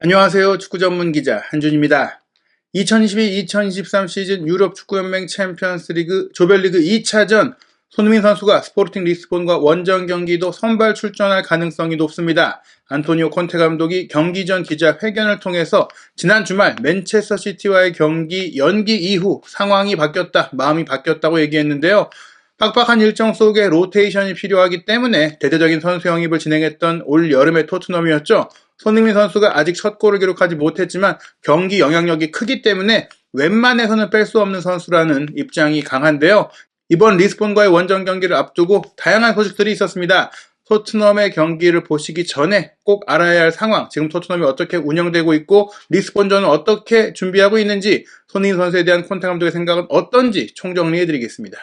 안녕하세요. 축구 전문 기자 한준입니다. 2022-2023 시즌 유럽 축구연맹 챔피언스 리그 조별리그 2차전 손흥민 선수가 스포르팅 리스본과 원정 경기도 선발 출전할 가능성이 높습니다. 안토니오 콘테 감독이 경기 전 기자회견을 통해서 지난 주말 맨체스터 시티와의 경기 연기 이후 상황이 바뀌었다, 마음이 바뀌었다고 얘기했는데요. 빡빡한 일정 속에 로테이션이 필요하기 때문에 대대적인 선수 영입을 진행했던 올 여름의 토트넘이었죠. 손흥민 선수가 아직 첫 골을 기록하지 못했지만 경기 영향력이 크기 때문에 웬만해서는 뺄 수 없는 선수라는 입장이 강한데요. 이번 리스본과의 원정 경기를 앞두고 다양한 소식들이 있었습니다. 토트넘의 경기를 보시기 전에 꼭 알아야 할 상황, 지금 토트넘이 어떻게 운영되고 있고 리스본전은 어떻게 준비하고 있는지, 손흥민 선수에 대한 콘테 감독의 생각은 어떤지 총정리해드리겠습니다.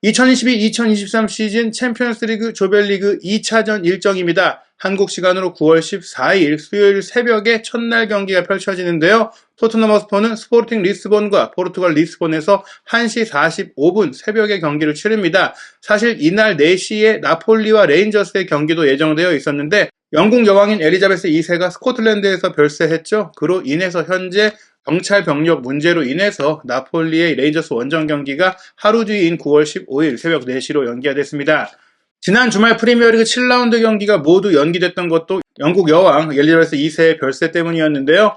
2022-2023 시즌 챔피언스리그 조별리그 2차전 일정입니다. 한국 시간으로 9월 14일 수요일 새벽에 첫날 경기가 펼쳐지는데요. 토트넘 허스퍼는 스포르팅 리스본과 포르투갈 리스본에서 1시 45분 새벽에 경기를 치릅니다. 사실 이날 4시에 나폴리와 레인저스의 경기도 예정되어 있었는데 영국 여왕인 엘리자베스 2세가 스코틀랜드에서 별세했죠. 그로 인해서 현재 경찰 병력 문제로 인해서 나폴리의 레인저스 원정 경기가 하루 뒤인 9월 15일 새벽 4시로 연기가 됐습니다. 지난 주말 프리미어리그 7라운드 경기가 모두 연기됐던 것도 영국 여왕 엘리자베스 2세의 별세 때문이었는데요.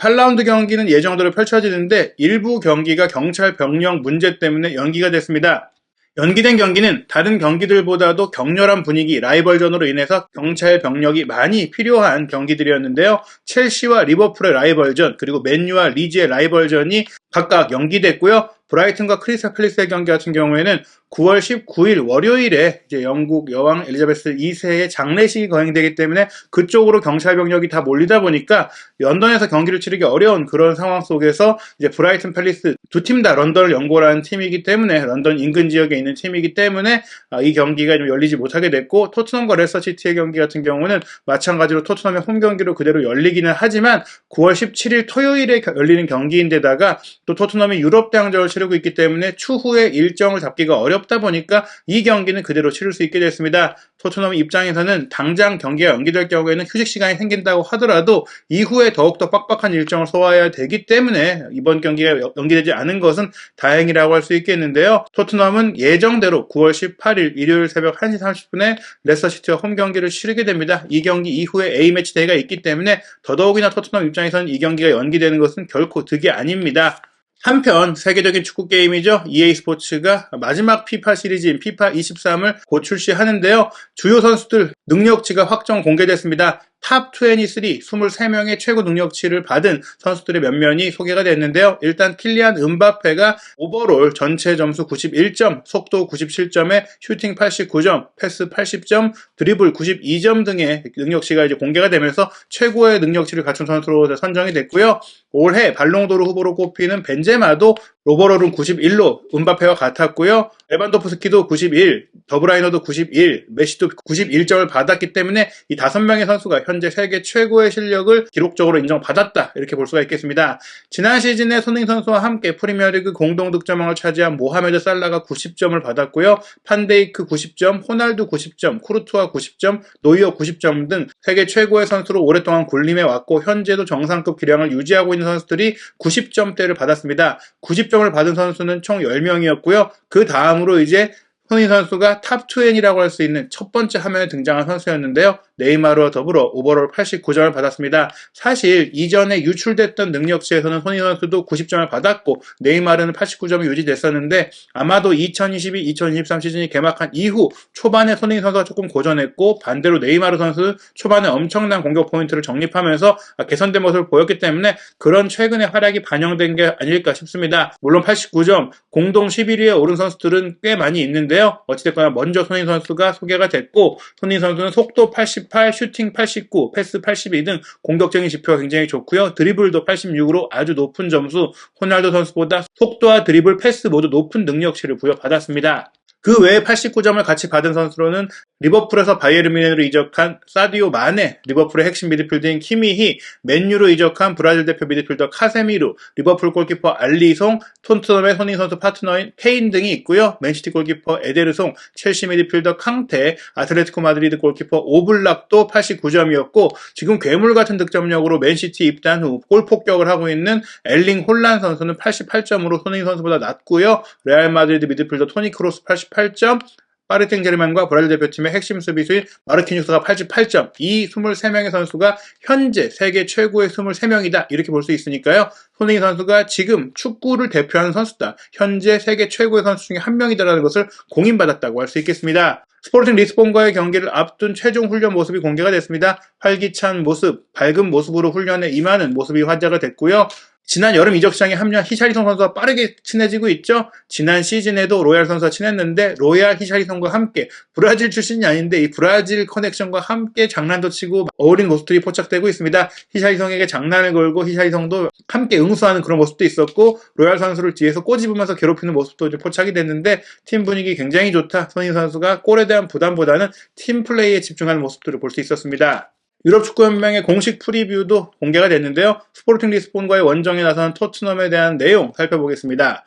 8라운드 경기는 예정대로 펼쳐지는데 일부 경기가 경찰 병력 문제 때문에 연기가 됐습니다. 연기된 경기는 다른 경기들보다도 격렬한 분위기, 라이벌전으로 인해서 경찰 병력이 많이 필요한 경기들이었는데요. 첼시와 리버풀의 라이벌전, 그리고 맨유와 리즈의 라이벌전이 각각 연기됐고요. 브라이튼과 크리스탈 팰리스의 경기 같은 경우에는 9월 19일 월요일에 이제 영국 여왕 엘리자베스 2세의 장례식이 거행되기 때문에 그쪽으로 경찰 병력이 다 몰리다 보니까 런던에서 경기를 치르기 어려운 그런 상황 속에서 이제 브라이튼 팰리스 두 팀 다 런던을 연고로 하는 팀이기 때문에, 런던 인근 지역에 있는 팀이기 때문에 이 경기가 좀 열리지 못하게 됐고, 토트넘과 레스터시티의 경기 같은 경우는 마찬가지로 토트넘의 홈 경기로 그대로 열리기는 하지만 9월 17일 토요일에 열리는 경기인데다가 또 토트넘이 유럽 대항전을 치르고 있기 때문에 추후에 일정을 잡기가 어렵다 보니까 이 경기는 그대로 치를 수 있게 됐습니다. 토트넘 입장에서는 당장 경기가 연기될 경우에는 휴식 시간이 생긴다고 하더라도 이후에 더욱더 빡빡한 일정을 소화해야 되기 때문에 이번 경기가 연기되지 않은 것은 다행이라고 할 수 있겠는데요. 토트넘은 예정대로 9월 18일 일요일 새벽 1시 30분에 레스터시티와 홈 경기를 치르게 됩니다. 이 경기 이후에 A매치 대회가 있기 때문에 더더욱이나 토트넘 입장에서는 이 경기가 연기되는 것은 결코 득이 아닙니다. 한편 세계적인 축구 게임이죠. EA 스포츠가 마지막 피파 시리즈인 피파 23을 곧 출시하는데요. 주요 선수들 능력치가 확정 공개됐습니다. 탑 23, 23명의 최고 능력치를 받은 선수들의 면면이 소개가 됐는데요. 일단 킬리안 음바페가 오버롤 전체 점수 91점, 속도 97점에 슈팅 89점, 패스 80점, 드리블 92점 등의 능력치가 이제 공개가 되면서 최고의 능력치를 갖춘 선수로 선정이 됐고요. 올해 발롱도르 후보로 꼽히는 벤제마도 오버롤은 91로 음바페와 같았고요. 레반도프스키도 91, 더브라이너도 91, 메시도 91점을 받았기 때문에 이 5명의 선수가 현재 세계 최고의 실력을 기록적으로 인정받았다, 이렇게 볼 수가 있겠습니다. 지난 시즌에 손흥민 선수와 함께 프리미어리그 공동 득점왕을 차지한 모하메드 살라가 90점을 받았고요. 판데이크 90점, 호날두 90점, 쿠르투아 90점, 노이어 90점 등 세계 최고의 선수로 오랫동안 군림해 왔고 현재도 정상급 기량을 유지하고 있는 선수들이 90점대를 받았습니다. 90점을 받은 선수는 총 10명이었고요. 그 다음으로 이제 손흥민 선수가 탑 20이라고 할 수 있는 첫 번째 화면에 등장한 선수였는데요. 네이마르와 더불어 오버롤 89점을 받았습니다. 사실 이전에 유출됐던 능력치에서는 손흥민 선수도 90점을 받았고 네이마르는 89점이 유지됐었는데 아마도 2022-2023 시즌이 개막한 이후 초반에 손흥민 선수가 조금 고전했고 반대로 네이마르 선수 초반에 엄청난 공격 포인트를 정립하면서 개선된 모습을 보였기 때문에 그런 최근의 활약이 반영된 게 아닐까 싶습니다. 물론 89점, 공동 11위에 오른 선수들은 꽤 많이 있는데요. 어찌됐거나 먼저 손흥민 선수가 소개가 됐고, 손흥민 선수는 속도 88, 슈팅 89, 패스 82 등 공격적인 지표가 굉장히 좋고요. 드리블도 86으로 아주 높은 점수, 호날두 선수보다 속도와 드리블, 패스 모두 높은 능력치를 부여받았습니다. 그 외에 89점을 같이 받은 선수로는 리버풀에서 바이에른 뮌헨으로 이적한 사디오 마네, 리버풀의 핵심 미드필더인 키미히, 맨유로 이적한 브라질 대표 미드필더 카세미루, 리버풀 골키퍼 알리송, 토트넘의 손흥민 선수 파트너인 케인 등이 있고요. 맨시티 골키퍼 에데르송, 첼시 미드필더 캉테, 아틀레티코 마드리드 골키퍼 오블락도 89점이었고 지금 괴물 같은 득점력으로 맨시티 입단 후 골 폭격을 하고 있는 엘링 홀란 선수는 88점으로 손흥민 선수보다 낮고요. 레알 마드리드 미드필더 토니 크로스 88점, 파리 생제르맹과 브라질 대표팀의 핵심 수비수인 마르키뉴스가 88점. 이 23명의 선수가 현재 세계 최고의 23명이다. 이렇게 볼 수 있으니까요. 손흥민 선수가 지금 축구를 대표하는 선수다. 현재 세계 최고의 선수 중에 한 명이다라는 것을 공인받았다고 할 수 있겠습니다. 스포르팅 리스본과의 경기를 앞둔 최종 훈련 모습이 공개가 됐습니다. 활기찬 모습, 밝은 모습으로 훈련에 임하는 모습이 화제가 됐고요. 지난 여름 이적 시장에 합류한 히샬리송 선수와 빠르게 친해지고 있죠. 지난 시즌에도 로얄 선수와 친했는데 로얄 히샬리송과 함께 브라질 출신이 아닌데 이 브라질 커넥션과 함께 장난도 치고 어울리는 모습들이 포착되고 있습니다. 히샬리송에게 장난을 걸고 히샬리송도 함께 응수하는 그런 모습도 있었고 로얄 선수를 뒤에서 꼬집으면서 괴롭히는 모습도 이제 포착이 됐는데 팀 분위기 굉장히 좋다. 손흥민 선수가 골에 대한 부담보다는 팀 플레이에 집중하는 모습들을 볼 수 있었습니다. 유럽 축구연맹의 공식 프리뷰도 공개가 됐는데요. 스포르팅 리스본과의 원정에 나선 토트넘에 대한 내용 살펴보겠습니다.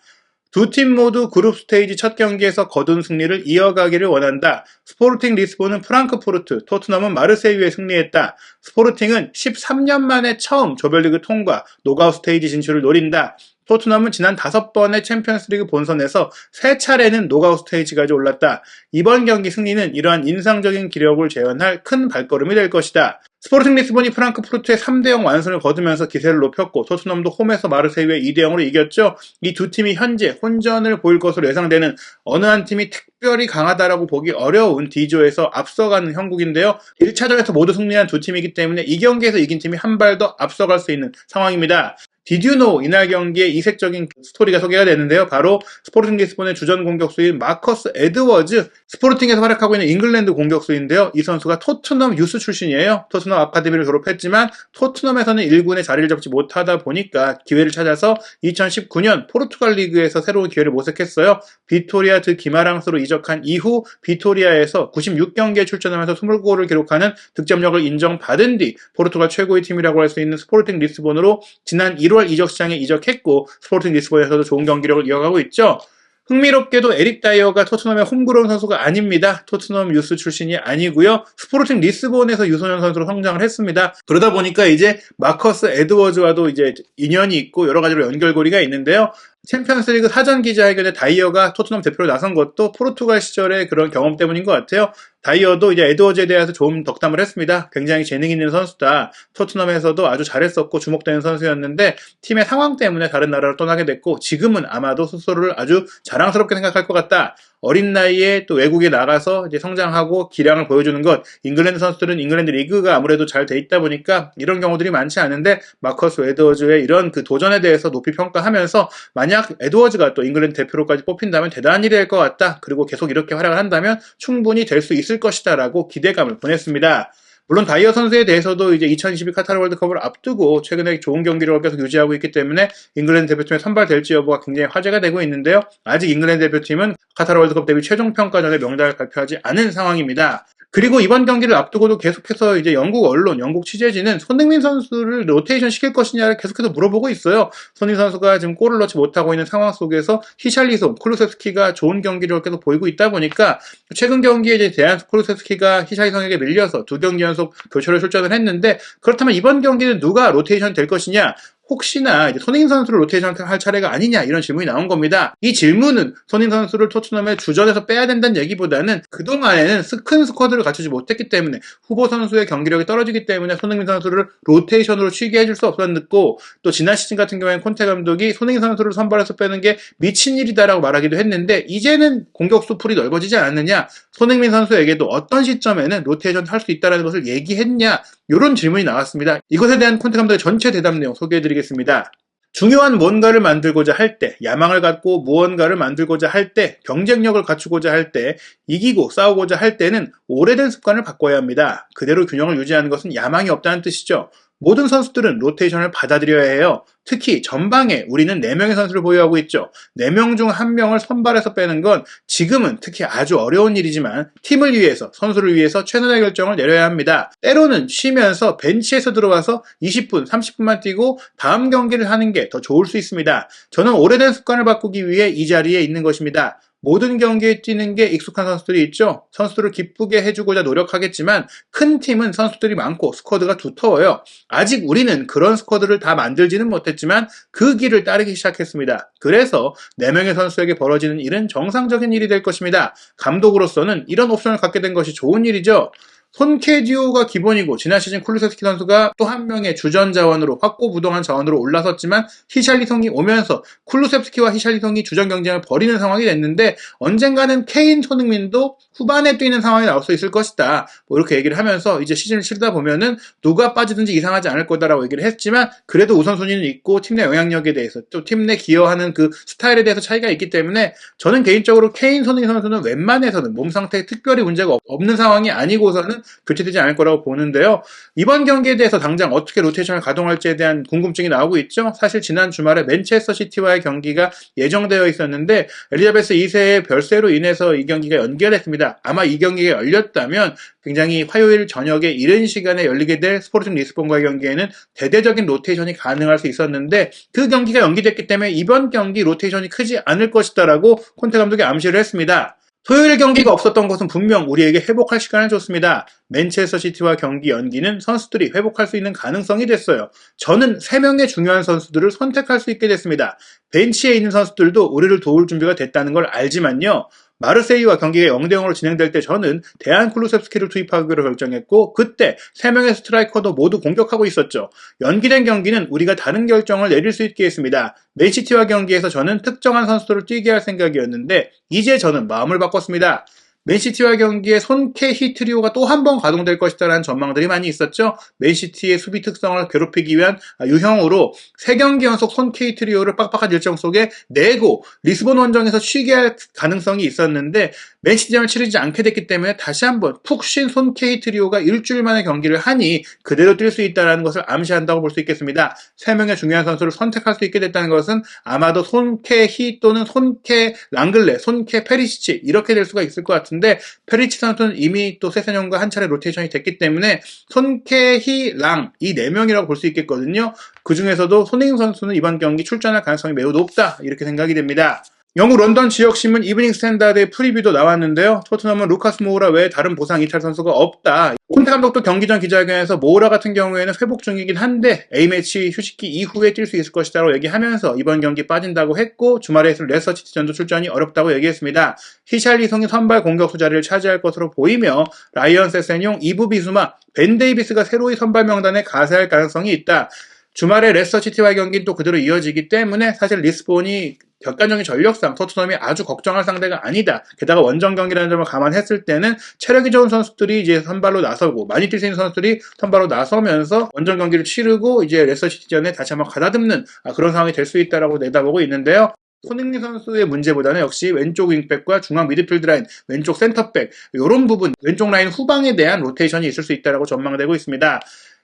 두 팀 모두 그룹 스테이지 첫 경기에서 거둔 승리를 이어가기를 원한다. 스포르팅 리스본은 프랑크푸르트, 토트넘은 마르세유에 승리했다. 스포르팅은 13년 만에 처음 조별리그 통과, 노가웃 스테이지 진출을 노린다. 토트넘은 지난 5번의 챔피언스리그 본선에서 3차례는 노가웃 스테이지까지 올랐다. 이번 경기 승리는 이러한 인상적인 기록을 재현할 큰 발걸음이 될 것이다. 스포르팅 리스본이 프랑크푸르트의 3대0 완승을 거두면서 기세를 높였고 토트넘도 홈에서 마르세유에 2대0으로 이겼죠. 이 두 팀이 현재 혼전을 보일 것으로 예상되는 어느 한 팀이 특별히 강하다라고 보기 어려운 D조에서 앞서가는 형국인데요. 1차전에서 모두 승리한 두 팀이기 때문에 이 경기에서 이긴 팀이 한 발 더 앞서갈 수 있는 상황입니다. Did you know? 이날 경기에 이색적인 스토리가 소개가 됐는데요. 바로 스포르팅 리스본의 주전 공격수인 마커스 에드워즈, 스포르팅에서 활약하고 있는 잉글랜드 공격수인데요. 이 선수가 토트넘 유스 출신이에요. 토트넘 아카데미를 졸업했지만 토트넘에서는 1군에 자리를 잡지 못하다 보니까 기회를 찾아서 2019년 포르투갈 리그에서 새로운 기회를 모색했어요. 비토리아 드 기마랑스로 이적한 이후 비토리아에서 96경기에 출전하면서 20골을 기록하는 득점력을 인정받은 뒤 포르투갈 최고의 팀이라고 할 수 있는 스포르팅 리스본으로 지난 1월 이적 시장에 이적했고 스포르팅 리스본에서도 좋은 경기력을 이어가고 있죠. 흥미롭게도 에릭 다이어가 토트넘의 홈그라운 선수가 아닙니다. 토트넘 유스 출신이 아니고요. 스포르팅 리스본에서 유소년 선수로 성장을 했습니다. 그러다 보니까 이제 마커스 에드워즈와도 이제 인연이 있고 여러 가지로 연결고리가 있는데요. 챔피언스리그 사전 기자회견에 다이어가 토트넘 대표로 나선 것도 포르투갈 시절의 그런 경험 때문인 것 같아요. 다이어도 이제 에드워즈에 대해서 좋은 덕담을 했습니다. 굉장히 재능 있는 선수다. 토트넘에서도 아주 잘했었고 주목되는 선수였는데 팀의 상황 때문에 다른 나라로 떠나게 됐고 지금은 아마도 스스로를 아주 자랑스럽게 생각할 것 같다. 어린 나이에 또 외국에 나가서 이제 성장하고 기량을 보여주는 것. 잉글랜드 선수들은 잉글랜드 리그가 아무래도 잘 돼 있다 보니까 이런 경우들이 많지 않은데 마커스 에드워즈의 이런 그 도전에 대해서 높이 평가하면서 만약 에드워즈가 또 잉글랜드 대표로까지 뽑힌다면 대단한 일이 될 것 같다. 그리고 계속 이렇게 활약을 한다면 충분히 될 수 있을 것이다 라고 기대감을 보냈습니다. 물론 다이어 선수에 대해서도 이제 2022 카타르 월드컵을 앞두고 최근에 좋은 경기력을 계속 유지하고 있기 때문에 잉글랜드 대표팀에 선발될지 여부가 굉장히 화제가 되고 있는데요. 아직 잉글랜드 대표팀은 카타르 월드컵 대비 최종 평가전의 명단을 발표하지 않은 상황입니다. 그리고 이번 경기를 앞두고도 계속해서 이제 영국 언론, 영국 취재진은 손흥민 선수를 로테이션 시킬 것이냐를 계속해서 물어보고 있어요. 손흥민 선수가 지금 골을 넣지 못하고 있는 상황 속에서 히샬리송, 쿠루세스키가 좋은 경기력을 계속 보이고 있다 보니까 최근 경기에 이제 대한 쿠루세스키가 히샬리송에게 밀려서 2경기 연속 교체로 출전을 했는데 그렇다면 이번 경기는 누가 로테이션 될 것이냐? 혹시나 이제 손흥민 선수를 로테이션 할 차례가 아니냐 이런 질문이 나온 겁니다. 이 질문은 손흥민 선수를 토트넘의 주전에서 빼야 된다는 얘기보다는 그동안에는 큰 스쿼드를 갖추지 못했기 때문에 후보 선수의 경기력이 떨어지기 때문에 손흥민 선수를 로테이션으로 취게 해줄 수 없었고 또 지난 시즌 같은 경우에는 콘테 감독이 손흥민 선수를 선발해서 빼는 게 미친 일이다라고 말하기도 했는데 이제는 공격수 풀이 넓어지지 않았느냐, 손흥민 선수에게도 어떤 시점에는 로테이션 할 수 있다는 것을 얘기했냐, 이런 질문이 나왔습니다. 이것에 대한 콘테 감독의 전체 대답 내용 소개해드리겠습니다. 중요한 뭔가를 만들고자 할 때, 야망을 갖고 무언가를 만들고자 할 때, 경쟁력을 갖추고자 할 때, 이기고 싸우고자 할 때는 오래된 습관을 바꿔야 합니다. 그대로 균형을 유지하는 것은 야망이 없다는 뜻이죠. 모든 선수들은 로테이션을 받아들여야 해요. 특히 전방에 우리는 4명의 선수를 보유하고 있죠. 4명 중 1명을 선발해서 빼는 건 지금은 특히 아주 어려운 일이지만 팀을 위해서, 선수를 위해서 최선의 결정을 내려야 합니다. 때로는 쉬면서 벤치에서 들어와서 20분, 30분만 뛰고 다음 경기를 하는 게 더 좋을 수 있습니다. 저는 오래된 습관을 바꾸기 위해 이 자리에 있는 것입니다. 모든 경기에 뛰는 게 익숙한 선수들이 있죠. 선수들을 기쁘게 해주고자 노력하겠지만 큰 팀은 선수들이 많고 스쿼드가 두터워요. 아직 우리는 그런 스쿼드를 다 만들지는 못했지만 그 길을 따르기 시작했습니다. 그래서 4명의 선수에게 벌어지는 일은 정상적인 일이 될 것입니다. 감독으로서는 이런 옵션을 갖게 된 것이 좋은 일이죠. 손케 듀오가 기본이고 지난 시즌 쿨루세스키 선수가 또 한 명의 주전 자원으로 확고부동한 자원으로 올라섰지만 히샬리송이 오면서 쿨루세스키와 히샬리송이 주전 경쟁을 벌이는 상황이 됐는데 언젠가는 케인, 손흥민도 후반에 뛰는 상황이 나올 수 있을 것이다. 이렇게 얘기를 하면서 이제 시즌을 치르다 보면은 누가 빠지든지 이상하지 않을 거다라고 얘기를 했지만 그래도 우선순위는 있고 팀 내 영향력에 대해서 또 팀 내 기여하는 그 스타일에 대해서 차이가 있기 때문에 저는 개인적으로 케인, 손흥민 선수는 웬만해서는 몸 상태에 특별히 문제가 없는 상황이 아니고서는 교체되지 않을 거라고 보는데요. 이번 경기에 대해서 당장 어떻게 로테이션을 가동할지에 대한 궁금증이 나오고 있죠. 사실 지난 주말에 맨체스터 시티와의 경기가 예정되어 있었는데 엘리자베스 2세의 별세로 인해서 이 경기가 연기됐습니다. 아마 이 경기가 열렸다면 굉장히 화요일 저녁에 이른 시간에 열리게 될 스포르팅 리스본과의 경기에는 대대적인 로테이션이 가능할 수 있었는데 그 경기가 연기됐기 때문에 이번 경기 로테이션이 크지 않을 것이다라고 콘테 감독이 암시를 했습니다. 토요일 경기가 없었던 것은 분명 우리에게 회복할 시간을 줬습니다. 맨체스터 시티와 경기 연기는 선수들이 회복할 수 있는 가능성이 됐어요. 저는 3명의 중요한 선수들을 선택할 수 있게 됐습니다. 벤치에 있는 선수들도 우리를 도울 준비가 됐다는 걸 알지만요. 마르세유와 경기가 0대0으로 진행될 때 저는 대안 쿨루셉스키를 투입하기로 결정했고 그때 3명의 스트라이커도 모두 공격하고 있었죠. 연기된 경기는 우리가 다른 결정을 내릴 수 있게 했습니다. 맨시티와 경기에서 저는 특정한 선수들을 뛰게 할 생각이었는데 이제 저는 마음을 바꿨습니다. 맨시티와 경기에 손케 히 트리오가 또 한 번 가동될 것이다라는 전망들이 많이 있었죠. 맨시티의 수비 특성을 괴롭히기 위한 유형으로 3경기 연속 손케 히 트리오를 빡빡한 일정 속에 내고 리스본 원정에서 쉬게 할 가능성이 있었는데 맨시티전을 치르지 않게 됐기 때문에 다시 한번 푹 쉰 손케 히 트리오가 일주일 만에 경기를 하니 그대로 뛸 수 있다는 것을 암시한다고 볼 수 있겠습니다. 3명의 중요한 선수를 선택할 수 있게 됐다는 것은 아마도 손케 히 또는 손케 랑글레, 손케 페리시치 이렇게 될 수가 있을 것 같은데 페리치 선수는 이미 또 세세뇽과 한 차례 로테이션이 됐기 때문에 손케 히 랑 이 4명이라고 볼 수 있겠거든요. 그 중에서도 손흥민 선수는 이번 경기 출전할 가능성이 매우 높다 이렇게 생각이 됩니다. 영국 런던 지역신문 이브닝 스탠다드의 프리뷰도 나왔는데요. 토트넘은 루카스 모우라 외에 다른 보상 이탈 선수가 없다. 콘테 감독도 경기 전 기자회견에서 모우라 같은 경우에는 회복 중이긴 한데 A매치 휴식기 이후에 뛸 수 있을 것이라고 얘기하면서 이번 경기 빠진다고 했고 주말에 있을 레스터 시티전도 출전이 어렵다고 얘기했습니다. 히샬리송이 선발 공격수 자리를 차지할 것으로 보이며 라이언 세세뇽, 이브 비수마, 벤 데이비스가 새로이 선발 명단에 가세할 가능성이 있다. 주말에 레스터 시티와의 경기는 또 그대로 이어지기 때문에 사실 리스본이 격간적인 전력상 토트넘이 아주 걱정할 상대가 아니다. 게다가 원정 경기라는 점을 감안했을 때는 체력이 좋은 선수들이 이제 선발로 나서고 많이 뛸 수 있는 선수들이 선발로 나서면서 원정 경기를 치르고 이제 레스터 시티전에 다시 한번 가다듬는 그런 상황이 될 수 있다라고 내다보고 있는데요. 손흥민 선수의 문제보다는 역시 왼쪽 윙백과 중앙 미드필드 라인, 왼쪽 센터백 이런 부분, 왼쪽 라인 후방에 대한 로테이션이 있을 수 있다라고 전망되고 있습니다.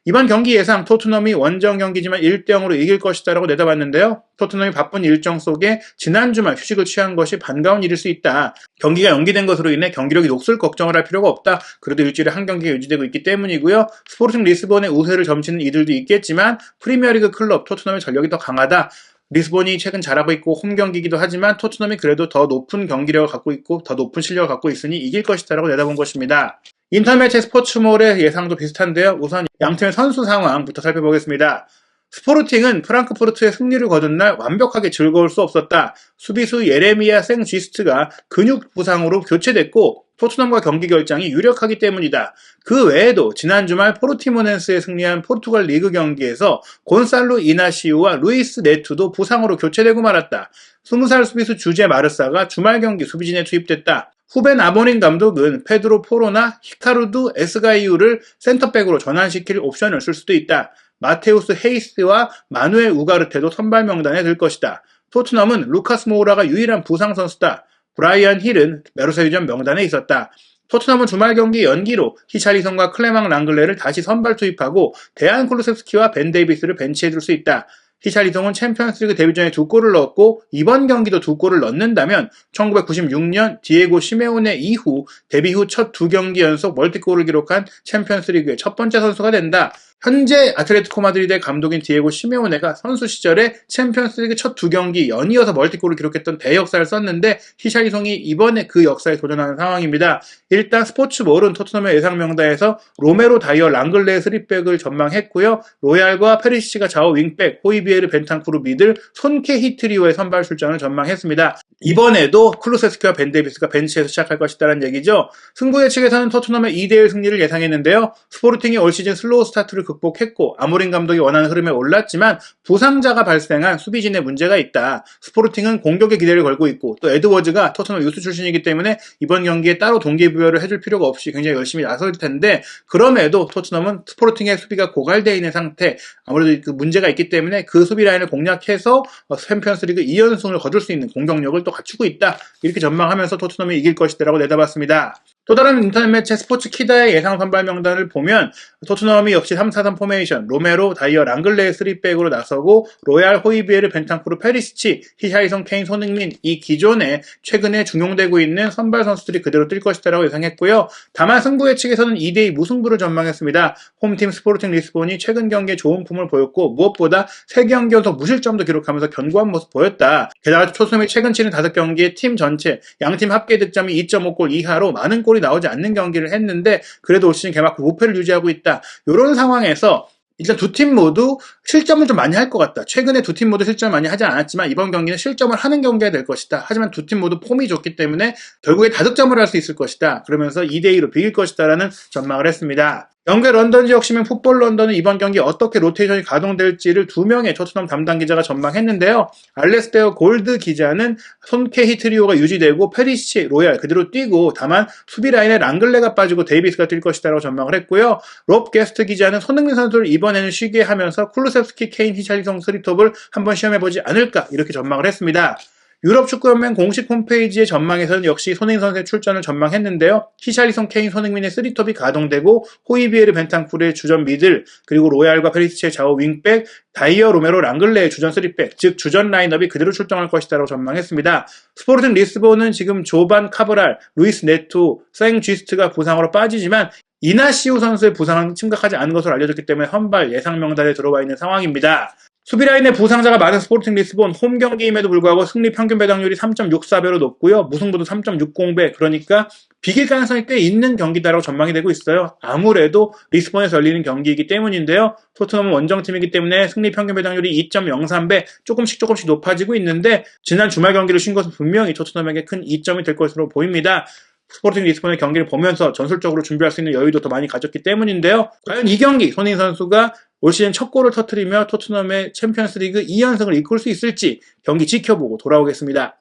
이번 경기 예상 토트넘이 원정 경기지만 1대0으로 이길 것이다라고 내다봤는데요. 토트넘이 바쁜 일정 속에 지난 주말 휴식을 취한 것이 반가운 일일 수 있다. 경기가 연기된 것으로 인해 경기력이 녹슬 걱정을 할 필요가 없다. 그래도 일주일에 한 경기가 유지되고 있기 때문이고요. 스포르팅 리스본의 우세를 점치는 이들도 있겠지만 프리미어리그 클럽 토트넘의 전력이 더 강하다. 리스본이 최근 잘하고 있고 홈 경기이기도 하지만 토트넘이 그래도 더 높은 경기력을 갖고 있고 더 높은 실력을 갖고 있으니 이길 것이다라고 내다본 것입니다. 인터매체 스포츠몰의 예상도 비슷한데요. 우선 양팀의 선수 상황부터 살펴보겠습니다. 스포르팅은 프랑크푸르트의 승리를 거둔 날 완벽하게 즐거울 수 없었다. 수비수 예레미야 생쥐스트가 근육 부상으로 교체됐고 토트넘과 경기 결장이 유력하기 때문이다. 그 외에도 지난 주말 포르티모넨스에 승리한 포르투갈 리그 경기에서 곤살로 이나시우와 루이스 네투도 부상으로 교체되고 말았다. 20살 수비수 주제 마르사가 주말 경기 수비진에 투입됐다. 후벤 아모린 감독은 페드로 포로나 히카루드 에스가이유를 센터백으로 전환시킬 옵션을 쓸 수도 있다. 마테우스 헤이스와 마누엘 우가르테도 선발 명단에 들 것이다. 토트넘은 루카스 모우라가 유일한 부상 선수다. 브라이언 힐은 메르세유전 명단에 있었다. 토트넘은 주말 경기 연기로 히샬리송과 클레망 랑글레를 다시 선발 투입하고 데안 쿨루셉스키와 벤 데이비스를 벤치에 둘 수 있다. 히샬리송은 챔피언스리그 데뷔전에 2골을 넣었고 이번 경기도 2골을 넣는다면 1996년 디에고 시메오네 이후 데뷔 후 첫 2경기 연속 멀티골을 기록한 챔피언스리그의 첫 번째 선수가 된다. 현재 아틀레티코 마드리드의 감독인 디에고 시메오네가 선수 시절에 챔피언스리그 첫 2경기 연이어서 멀티골을 기록했던 대역사를 썼는데 히샬리송이 이번에 그 역사에 도전하는 상황입니다. 일단 스포츠몰은 토트넘의 예상 명단에서 로메로, 다이어, 랑글레의 3백을 전망했고요. 로얄과 페리시치가 좌우 윙백, 호이비에르, 벤탄쿠르 미들, 손케히 트리오의 선발 출전을 전망했습니다. 이번에도 쿨루세스키와 벤 데이비스가 벤치에서 시작할 것이다라는 얘기죠. 승부 예측에서는 토트넘의 2대1 승리를 예상했는데요. 스포르팅이 올 시즌 슬로우 스타트를 극복했고 아모린 감독이 원하는 흐름에 올랐지만 부상자가 발생한 수비진에 문제가 있다. 스포르팅은 공격에 기대를 걸고 있고 또 에드워즈가 토트넘 유스 출신이기 때문에 이번 경기에 따로 동기부여를 해줄 필요가 없이 굉장히 열심히 나설 텐데 그럼에도 토트넘은 스포르팅의 수비가 고갈되어 있는 상태 아무래도 그 문제가 있기 때문에 그 수비 라인을 공략해서 챔피언스리그 2연승을 거둘 수 있는 공격력을 또 갖추고 있다. 이렇게 전망하면서 토트넘이 이길 것이다라고 내다봤습니다. 또 다른 인터넷 매체 스포츠 키다의 예상 선발 명단을 보면 토트넘이 역시 3-4-3 포메이션, 로메로, 다이어, 랑글레의 3백으로 나서고 로얄, 호이비에르, 벤탄쿠르, 페리시치, 히샬리송, 케인, 손흥민 이 기존에 최근에 중용되고 있는 선발 선수들이 그대로 뛸 것이다라고 예상했고요. 다만 승부 예측에서는 2대2 무승부를 전망했습니다. 홈팀 스포르팅 리스본이 최근 경기에 좋은 폼을 보였고 무엇보다 3경기 연속 무실점도 기록하면서 견고한 모습 보였다. 게다가 토트넘이 최근 치른 5경기의 팀 전체 양팀 합계 득점이 2.5골 이하로 많은 골이 나오지 않는 경기를 했는데 그래도 올 시즌 개막 후 무패를 유지하고 있다. 이런 상황에서 일단 두 팀 모두 실점을 좀 많이 할 것 같다. 최근에 두 팀 모두 실점을 많이 하지 않았지만 이번 경기는 실점을 하는 경기가 될 것이다. 하지만 두 팀 모두 폼이 좋기 때문에 결국에 다득점을 할 수 있을 것이다. 그러면서 2대2로 비길 것이다 라는 전망을 했습니다. 영국의 런던 지역 시민 풋볼 런던은 이번 경기 어떻게 로테이션이 가동될지를 2명의 토트넘 담당 기자가 전망했는데요. 알레스테어 골드 기자는 손케히 트리오가 유지되고 페리시치, 로얄 그대로 뛰고 다만 수비 라인에 랑글레가 빠지고 데이비스가 뛸 것이다라고 전망을 했고요. 롭 게스트 기자는 손흥민 선수를 이번에는 쉬게 하면서 쿨루셉스키, 케인, 히샬리송 3톱을 한번 시험해보지 않을까 이렇게 전망을 했습니다. 유럽 축구연맹 공식 홈페이지의 전망에서는 역시 손흥민 선수의 출전을 전망했는데요. 히샬리송, 케인, 손흥민의 3톱이 가동되고 호이비에르, 벤탄쿠르의 주전 미들 그리고 로얄과 페리시치의 좌우 윙백, 다이어, 로메로, 랑글레의 주전 3백 즉 주전 라인업이 그대로 출동할 것이다라고 전망했습니다. 스포르팅 리스본은 지금 조반 카브랄, 루이스 네토, 생 쥐스트가 부상으로 빠지지만 이나시오 선수의 부상은 심각하지 않은 것으로 알려졌기 때문에 선발 예상 명단에 들어와 있는 상황입니다. 수비라인에 부상자가 많은 스포르팅 리스본 홈 경기임에도 불구하고 승리 평균 배당률이 3.64배로 높고요. 무승부도 3.60배 그러니까 비길 가능성이 꽤 있는 경기다라고 전망이 되고 있어요. 아무래도 리스본에서 열리는 경기이기 때문인데요. 토트넘은 원정팀이기 때문에 승리 평균 배당률이 2.03배 조금씩 높아지고 있는데 지난 주말 경기를 쉰 것은 분명히 토트넘에게 큰 이점이 될 것으로 보입니다. 스포르팅 리스본의 경기를 보면서 전술적으로 준비할 수 있는 여유도 더 많이 가졌기 때문인데요. 과연 이 경기 손흥민 선수가 올 시즌 첫 골을 터뜨리며 토트넘의 챔피언스리그 2연승을 이끌 수 있을지 경기 지켜보고 돌아오겠습니다.